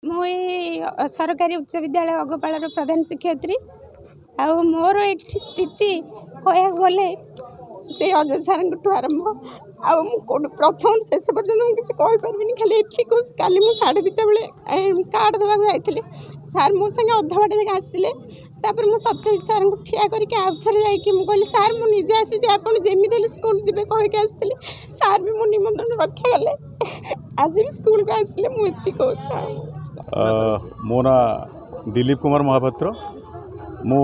मुई सरकारी उच्च विद्यालय अगपाड़ प्रधान शिक्षयित्री आ मोर ये स्थिति कह गले से अजय सार आरंभ आठ प्रथम शेष पर्यटन मुझे किसी कहीपरि खाली ये कौश काली मुझे 2:30 बेले कार्ड देवा जाइए सार मो संगे अधा बाट जगह आसिले मुझे सतीश सार को ठिया करके आउ थे जाकि सार मुझे आसी आप जमी स्कूल जी कहीकि आसती सार भी मो निमंत्रण रक्षा गले आज भी स्कूल को आसिले मुझे कौश मो ना दिलीप कुमार महापात्र मु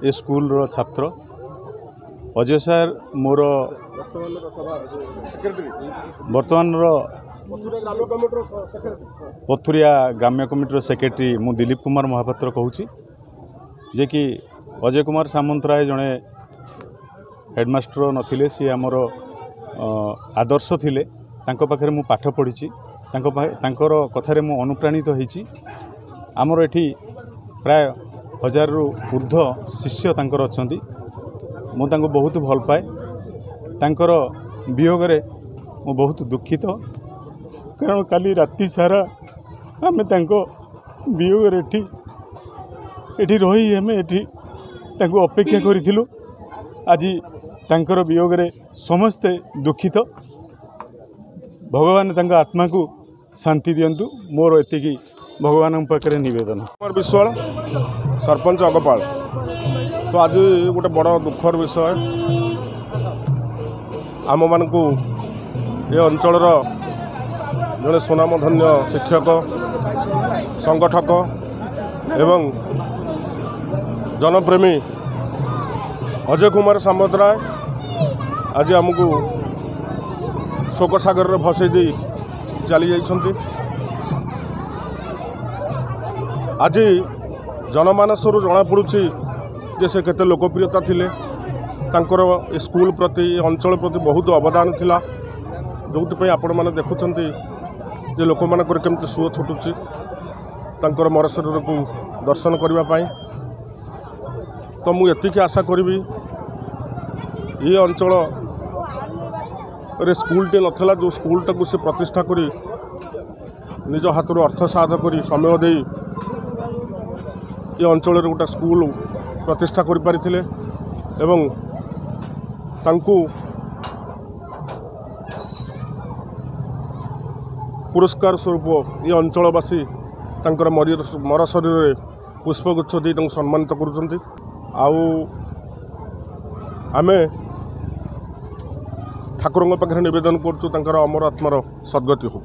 ए स्कूल रो छात्र अजय सार मोर बर्तमान पथुरिया ग्राम्य कमिटी सेक्रेटरी मु दिलीप कुमार महापात्र कहूँ जे कि अजय कुमार सामंतराय जड़े हेडमास्टर नथिले सी आमर आदर्श थिले तांको पाखरे मु पाठ पढ़ी तांकर कथारे मु अनुप्राणित होईची आमर एठी प्राय 1000 रु ऊर्ध्व शिष्य तांकर अछंती मु तांको बहुत भल पाए तांकर वियोग रे मु बहुत दुखित कारण काली राति सारा आमे तांको वियोग रे एठी रही आमे एठी तांको अपेक्षा करिथिलु आज तांकर वियोग रे समस्ते दुखित भगवान तांका आत्मा को शांति दियंतु मोर एतिकी भगवान पाखे निवेदन। कुमार विश्वाल सरपंच अगपाल तो आज गोटे बड़ दुखर विषय आम मान ये अंचल जड़े सुनामधन्य शिक्षक संगठक एवं जनप्रेमी अजय कुमार सामंतराय आज आमको शोक सागर भसई दे चली जाइछंती। आज जनमानस जना पड़ुछि जे से केते लोकप्रियता थिले तांकर स्कूल प्रति अंचल प्रति बहुत अवदान थिला जोथि आपण माने देखुछंती जे लोक मानकर केमती सुओ छुटुछि तांकर मर शरीर को दर्शन करबा पाई। तो मु एतिकी आशा करी ये अंचल रे स्कूलटे नथिला जो स्कूलटा को से प्रतिष्ठा करी निज हाथ अर्थ साध करी समय दे ये अंचल गोटे स्कूल प्रतिष्ठा कर पारिथिले एवं तांकु पुरस्कार स्वरूप ये अंचलवासी तांकर मर शरीर में पुष्पगुच्छ दे सम्मानित करुछंती। आउ आमे ठाकुर पाखे निवेदन करुँ अमर आत्मार सद्गति हो।